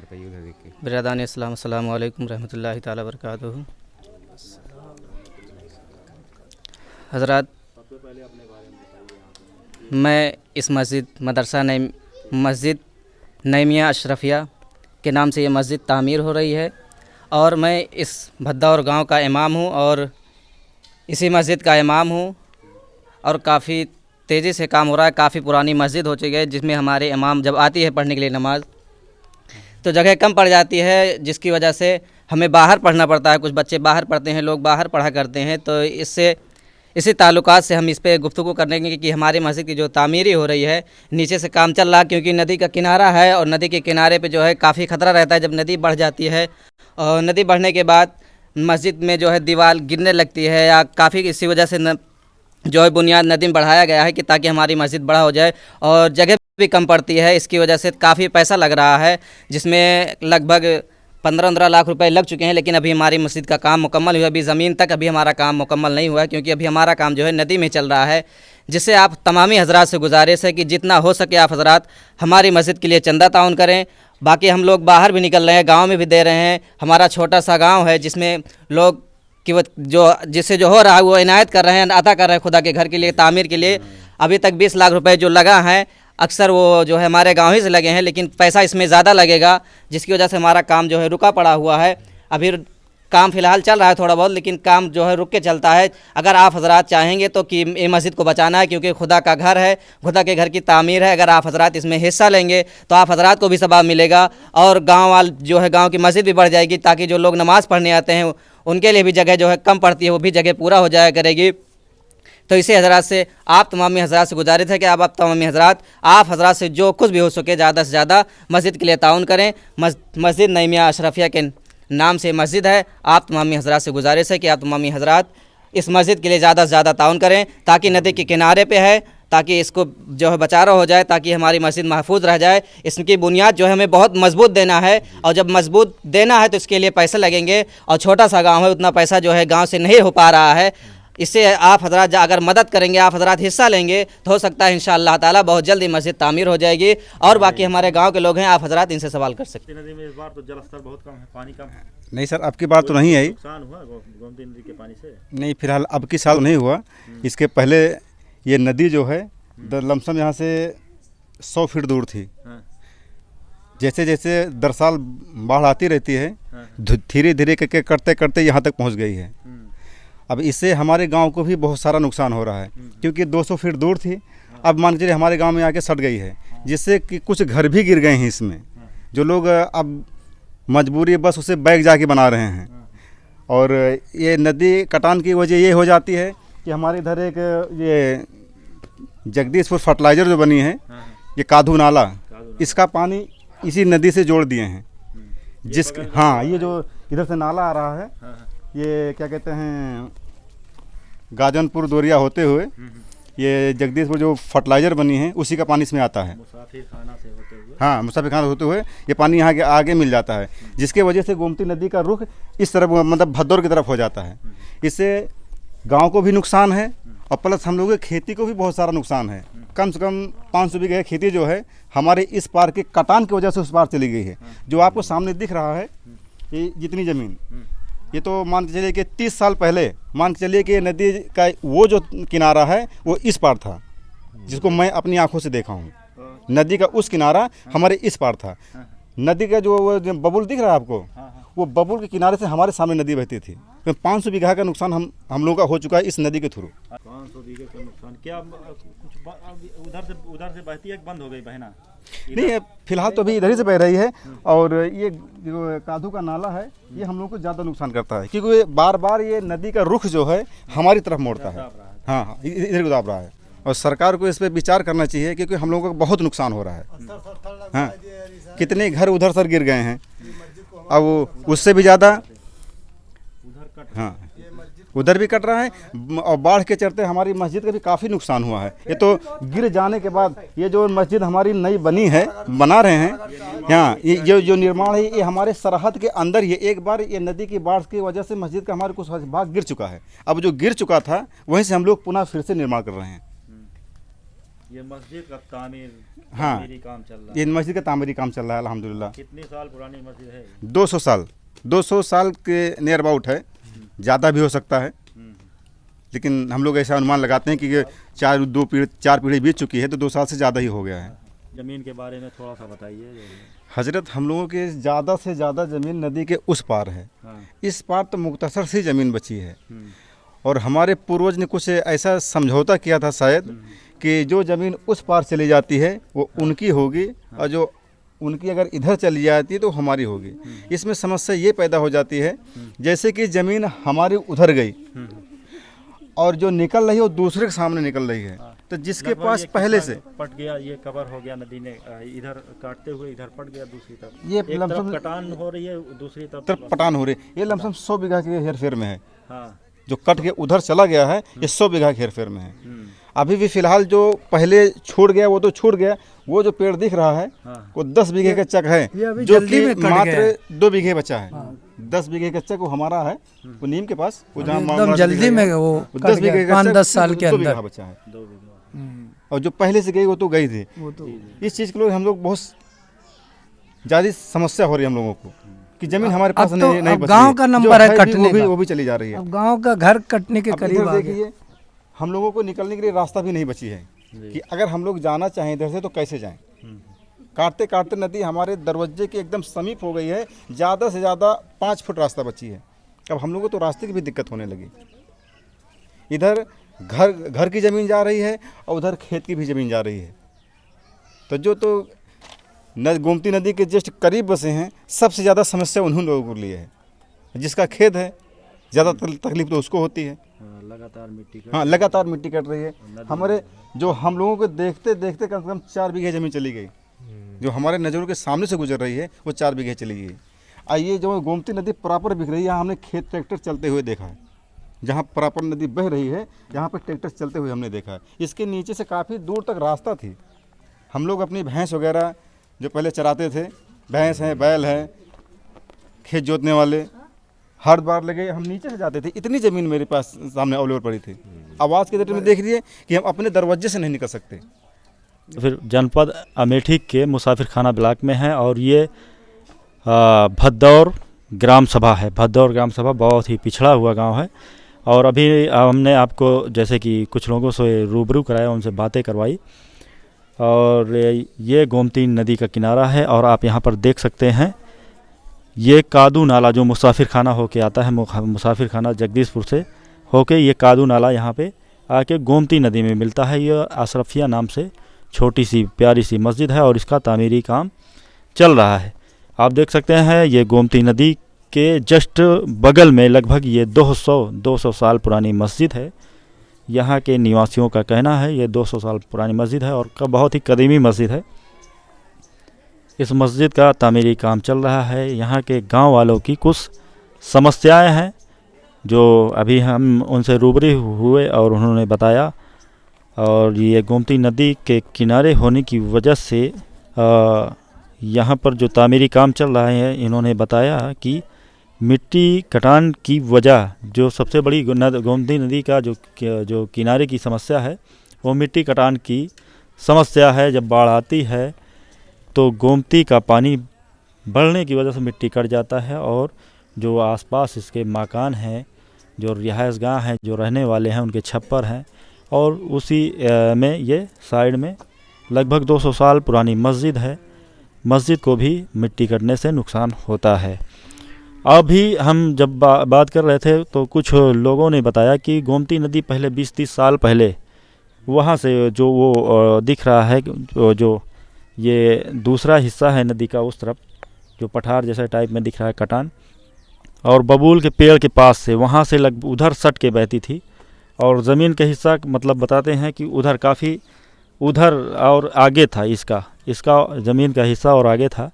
बताइए उधर देख के। बिरादान इस्लाम, अस्सलामु अलैकुम रहमतुल्लाहि ताला बरकातुहू। हज़रात, मैं इस मस्जिद नईमिया अशरफिया के नाम से ये मस्जिद तामीर हो रही है और मैं इस भद्दौर गांव का इमाम हूँ और इसी मस्जिद का इमाम हूँ और काफ़ी तेज़ी से काम हो रहा है। काफ़ी पुरानी मस्जिद हो चुकी है जिसमें हमारे इमाम जब आती है पढ़ने के लिए नमाज़ तो जगह कम पड़ जाती है, जिसकी वजह से हमें बाहर पढ़ना पड़ता है। कुछ बच्चे बाहर पढ़ते हैं, लोग बाहर पढ़ा करते हैं। तो इसी ताल्लुकात से हम इस पे गुफ्तगू करेंगे कि हमारी मस्जिद की जो तामीरी हो रही है, नीचे से काम चल रहा है क्योंकि नदी का किनारा है और नदी के किनारे पे जो है काफ़ी ख़तरा रहता है जब नदी बढ़ जाती है। और नदी बढ़ने के बाद मस्जिद में जो है दीवार गिरने लगती है या काफ़ी इसी वजह से जो है बुनियाद नदी में बढ़ाया गया है कि ताकि हमारी मस्जिद बड़ा हो जाए और जगह भी कम पड़ती है। इसकी वजह से काफ़ी पैसा लग रहा है जिसमें लगभग 15-15 लाख रुपए लग चुके हैं, लेकिन अभी हमारी मस्जिद का काम मुकम्मल हुआ। अभी ज़मीन तक अभी हमारा काम मुकम्मल नहीं हुआ है क्योंकि अभी हमारा काम जो है नदी में चल रहा है। जिससे आप तमामी हज़रात से गुजारिश है कि जितना हो सके आप हज़रात हमारी मस्जिद के लिए चंदा ताउन करें। बाकी हम लोग बाहर भी निकल रहे हैं, गाँव में भी दे रहे हैं। हमारा छोटा सा गाँव है जिसमें लोग कि वो जिससे जो हो रहा है वो इनायत कर रहे हैं, अता कर रहे हैं खुदा के घर के लिए, तामीर के लिए। अभी तक 20 लाख रुपए जो लगा है अक्सर वो जो है हमारे गांव ही से लगे हैं, लेकिन पैसा इसमें ज़्यादा लगेगा जिसकी वजह से हमारा काम जो है रुका पड़ा हुआ है। अभी काम फ़िलहाल चल रहा है थोड़ा बहुत, लेकिन काम जो है रुक के चलता है। अगर आप हज़रात चाहेंगे तो कि ये मस्जिद को बचाना है क्योंकि खुदा का घर है, खुदा के घर की तामीर है। अगर आप हज़रात इसमें हिस्सा लेंगे तो आप हज़रात को भी सवाब मिलेगा और गाँव वाल जो है गाँव की मस्जिद भी बढ़ जाएगी ताकि जो लोग नमाज़ पढ़ने आते हैं उनके लिए भी जगह जो है कम पड़ती है, वो भी जगह पूरा हो जाया करेगी। तो इसी हज़रात से आप तमामी हज़रात से गुजारिश है कि आप तमामी हज़रात आप हज़रात से जो कुछ भी हो सके ज़्यादा से ज़्यादा मस्जिद के लिए ताउन करें। मस्जिद नईमिया अशरफिया के नाम से मस्जिद है। आप तमामी हज़रात से गुजारिश है कि आप तमामी हज़रात इस मस्जिद के लिए ज़्यादा से ज़्यादा ताउन करें ताकि नदी के किनारे पे है, ताकि इसको जो है बचारा हो जाए, ताकि हमारी मस्जिद महफूज रह जाए। इसकी बुनियाद जो है हमें बहुत मजबूत देना है और जब मजबूत देना है तो इसके लिए पैसे लगेंगे और छोटा सा गांव है, उतना पैसा जो है गांव से नहीं हो पा रहा है। इससे आप हज़रात अगर मदद करेंगे, आप हज़रात हिस्सा लेंगे तो हो सकता है इंशाअल्लाह ताला बहुत जल्दी मस्जिद तामीर हो जाएगी। और बाकी हमारे गांव के लोग हैं, आप हज़रात इनसे सवाल कर सकते हैं। नदी में इस बार तो जलस्तर बहुत कम है, पानी कम है। नहीं सर, अब की बार तो नहीं आई। नुकसान हुआ गोमती नदी के पानी से? नहीं, फिलहाल अब की साल नहीं हुआ। इसके पहले ये नदी जो है लमसम यहाँ से 100 फीट दूर थी। जैसे जैसे दर साल बाढ़ आती रहती है धीरे धीरे करके करते करते यहाँ तक पहुँच गई है। अब इससे हमारे गांव को भी बहुत सारा नुकसान हो रहा है क्योंकि 200 फीट दूर थी, अब मान के चलिए हमारे गांव में आके सट गई है, जिससे कि कुछ घर भी गिर गए हैं इसमें। जो लोग अब मजबूरी बस उसे बैग जाके बना रहे हैं। और ये नदी कटान की वजह ये हो जाती है कि हमारे इधर एक ये जगदीशपुर फर्टिलाइज़र जो बनी है, ये काधू नाला, इसका पानी इसी नदी से जोड़ दिए हैं। हाँ, ये जो इधर से नाला आ रहा है, ये क्या कहते हैं गाजनपुर दोरिया होते हुए ये जगदीशपुर जो फर्टिलाइज़र बनी है उसी का पानी इसमें आता है। मुसाफिर खाना से होते हुए, हाँ, मुसाफिर खाना होते हुए ये पानी यहाँ के आगे मिल जाता है, जिसके वजह से गोमती नदी का रुख इस तरफ मतलब भदौर की तरफ हो जाता है। इससे गांव को भी नुकसान है और प्लस हम लोगों की खेती को भी बहुत सारा नुकसान है। कम से कम 500 बीघे खेती जो है हमारे इस पार के कटान की वजह से उस पार चली गई है। जो आपको सामने दिख रहा है ये जितनी ज़मीन, ये तो मान के चलिए कि 30 साल पहले मान के चलिए कि नदी का वो जो किनारा है वो इस पार था, जिसको मैं अपनी आंखों से देखा हूँ। नदी का उस किनारा हमारे इस पार था। नदी का जो बबुल दिख रहा है आपको, वो बबुल के किनारे से हमारे सामने नदी बहती थी। तो 500 बीघा का नुकसान हम लोगों का हो चुका है इस नदी के थ्रू। 500 बीघे का नुकसान क्या कुछ उधर से बहती है, बंद हो गई बहना? नहीं, फिलहाल तो अभी इधर ही से बह रही है। और ये जो काधू का नाला है ये हम लोग को ज़्यादा नुकसान करता है क्योंकि बार बार ये नदी का रुख जो है हमारी तरफ मोड़ता है। हाँ, इधर को दाब रहा है और सरकार को इस पर विचार करना चाहिए क्योंकि हम लोगों को बहुत नुकसान हो रहा है। हाँ, कितने घर उधर सर गिर गए हैं, अब उससे भी ज़्यादा हाँ उधर भी कट रहा है और बाढ़ के चलते हमारी मस्जिद का भी काफ़ी नुकसान हुआ है। ये तो गिर जाने के बाद ये जो मस्जिद हमारी नई बनी है, बना रहे हैं यहाँ, ये जो निर्माण है ये हमारे सरहद के अंदर ही। एक बार ये नदी की बाढ़ की वजह से मस्जिद का हमारे कुछ भाग गिर चुका है। अब जो गिर चुका था वहीं से हम लोग पुनः फिर से निर्माण कर रहे हैं। ये मस्जिद का हाँ। तामीरी काम चल रहा ये है। मस्जिद का तामीरी काम चल रहा है अल्हम्दुलिल्लाह। कितने साल पुरानी मस्जिद है? 200 साल, 200 साल के नियर अबाउट है, ज़्यादा भी हो सकता है, लेकिन हम लोग ऐसा अनुमान लगाते हैं कि ये 4 पीढ़ी बीत चुकी है, तो 2 साल से ज़्यादा ही हो गया है। ज़मीन के बारे में थोड़ा सा बताइए। हजरत हम लोगों के ज़्यादा से ज़्यादा ज़मीन नदी के उस पार है, हाँ। इस पार तो मुख्तसर सी ज़मीन बची है। हम्म, और हमारे पूर्वज ने कुछ ऐसा समझौता किया था शायद कि जो ज़मीन उस पार चली जाती है वो उनकी होगी, और जो उनकी अगर इधर चली जाती है तो हमारी होगी। इसमें समस्या ये पैदा हो जाती है, जैसे कि ज़मीन हमारी उधर गई और जो निकल रही है वो दूसरे के सामने निकल रही है, तो जिसके लगभग पास ये पहले कितना से पट गया, ये कवर हो गया नदी ने, इधर काटते हुए इधर पट गया, दूसरी तरफ ये एक लमसम तरफ कटान हो रही है, दूसरी तरफ तरफ पटान हो रही है। ये लमसम 100 बीघा के हेरफेर में है, हाँ। जो कट के उधर चला गया है ये 100 बीघा के हेरफेर में है। हम्म, अभी भी फिलहाल जो पहले छूट गया वो तो छूट गया, वो जो पेड़ दिख रहा है हाँ। वो 10 बीघे का चक है, ये अभी जो जल्दी कि में कट मात्र 2 बीघे बचा है। 10 बीघे का चक वो हमारा है, वो नीम के पास, वो जहाँ एकदम जल्दी में वो कट 10 बीघे गया, का चक 5-10 साल के 2 बीघा अंदर। बचा है, 2 बीघा। और जो पहले से गई वो तो गई थी। वो तो इस चीज़ के लोग हम लोग बहुत ज़्यादा समस्या हो रही है हम लोगों को कि जमीन हमारे पास अब तो नहीं अब बची गांव है। का जो नंबर है भी, कटने का। वो भी चली जा रही है। अब गांव का घर कटने के अब करीब इधर आ गया। देखिए हम लोगों को निकलने के लिए रास्ता भी नहीं बची है कि अगर हम लोग जाना चाहें इधर से तो कैसे जाएं। काटते काटते नदी हमारे दरवाजे के एकदम समीप हो गई है, ज़्यादा से ज़्यादा 5 फुट रास्ता बची है। अब हम लोगों को तो रास्ते की भी दिक्कत होने लगी। इधर घर की ज़मीन जा रही है और उधर खेत की भी ज़मीन जा रही है, तो गोमती नदी के जस्ट करीब बसे हैं, सबसे ज़्यादा समस्या उन्हीं लोगों को लिए है। जिसका खेत है ज़्यादा तकलीफ तो उसको होती है। लगातार मिट्टी हाँ, लगातार मिट्टी कट रही है। हमारे जो हम लोगों को देखते देखते कम से कम 4 बीघे ज़मीन चली गई, जो हमारे नज़रों के सामने से गुजर रही है वो 4 बीघे चली गई। आइए जो गोमती नदी प्रॉपर बिक रही है, यहाँ हमने खेत ट्रैक्टर चलते हुए देखा है, जहाँ प्रॉपर नदी बह रही है यहाँ पर ट्रैक्टर चलते हुए हमने देखा है। इसके नीचे से काफ़ी दूर तक रास्ता थी। हम लोग अपनी भैंस वगैरह जो पहले चराते थे, भैंस हैं, बैल हैं, खेत जोतने वाले, हर बार लगे हम नीचे से जाते थे। इतनी ज़मीन मेरे पास सामने ऑल ओवर पड़ी थी। आवाज़ के डेट में देख रही कि हम अपने दरवाजे से नहीं निकल सकते। फिर जनपद अमेठी के मुसाफिर खाना ब्लॉक में है और ये भदौर ग्राम सभा है। भदौर ग्राम सभा बहुत ही पिछड़ा हुआ गांव है और अभी हमने आपको जैसे कि कुछ लोगों से रूबरू कराया, उनसे बातें करवाई और ये गोमती नदी का किनारा है और आप यहाँ पर देख सकते हैं ये कादू नाला जो मुसाफिर खाना होके आता है, मुसाफिर खाना जगदीशपुर से होके ये कादू नाला यहाँ पे आके गोमती नदी में मिलता है। ये अशरफिया नाम से छोटी सी प्यारी सी मस्जिद है और इसका तामीरी काम चल रहा है। आप देख सकते हैं ये गोमती नदी के जस्ट बगल में लगभग ये 200 साल पुरानी मस्जिद है। यहाँ के निवासियों का कहना है ये 200 साल पुरानी मस्जिद है और बहुत ही कदीमी मस्जिद है। इस मस्जिद का तामीरी काम चल रहा है। यहाँ के गांव वालों की कुछ समस्याएं हैं जो अभी हम उनसे रूबरू हुए और उन्होंने बताया, और ये गोमती नदी के किनारे होने की वजह से यहाँ पर जो तामीरी काम चल रहा है, इन्होंने बताया कि मिट्टी कटान की वजह जो सबसे बड़ी गोमती नदी का जो किनारे की समस्या है वो मिट्टी कटान की समस्या है। जब बाढ़ आती है तो गोमती का पानी बढ़ने की वजह से मिट्टी कट जाता है और जो आसपास इसके मकान हैं, जो रिहायशगाह हैं, जो रहने वाले हैं, उनके छप्पर हैं और उसी में ये साइड में लगभग 200 साल पुरानी मस्जिद है। मस्जिद को भी मिट्टी कटने से नुकसान होता है। अभी हम जब बात कर रहे थे तो कुछ लोगों ने बताया कि गोमती नदी पहले 20-30 साल पहले वहाँ से जो वो दिख रहा है, जो ये दूसरा हिस्सा है नदी का उस तरफ जो पठार जैसा टाइप में दिख रहा है कटान, और बबूल के पेड़ के पास से वहाँ से उधर सट के बहती थी और ज़मीन का हिस्सा मतलब बताते हैं कि उधर काफ़ी उधर और आगे था, इसका ज़मीन का हिस्सा और आगे था,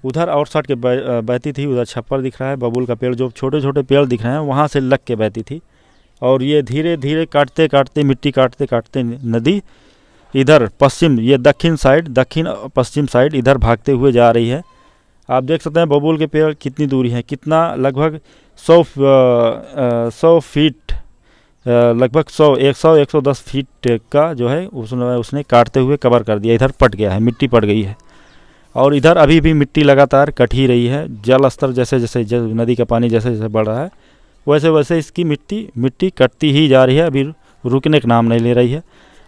उधर और सट के बहती थी। उधर छप्पर दिख रहा है, बबूल का पेड़ जो छोटे छोटे पेड़ दिख रहे हैं वहाँ से लग के बहती थी और ये धीरे धीरे काटते काटते मिट्टी काटते काटते नदी इधर पश्चिम, ये दक्षिण पश्चिम साइड इधर भागते हुए जा रही है। आप देख सकते हैं बबूल के पेड़ कितनी दूरी है, कितना लगभग 100 फीट लगभग 100-110 फीट का जो है उसने काटते हुए कवर कर दिया। इधर पट गया है, मिट्टी पट गई है और इधर अभी भी मिट्टी लगातार कट ही रही है। जल स्तर जैसे जैसे नदी का पानी जैसे जैसे बढ़ रहा है वैसे वैसे इसकी मिट्टी कटती ही जा रही है, अभी रुकने का नाम नहीं ले रही है।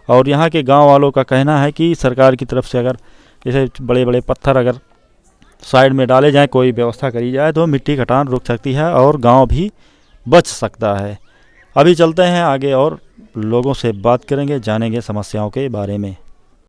और यहाँ के गांव वालों का कहना है कि सरकार की तरफ से अगर जैसे बड़े बड़े पत्थर अगर साइड में डाले जाएं, कोई व्यवस्था करी जाए तो मिट्टी कटान रुक सकती है और गांव भी बच सकता है। अभी चलते हैं आगे और लोगों से बात करेंगे, जानेंगे समस्याओं के बारे में।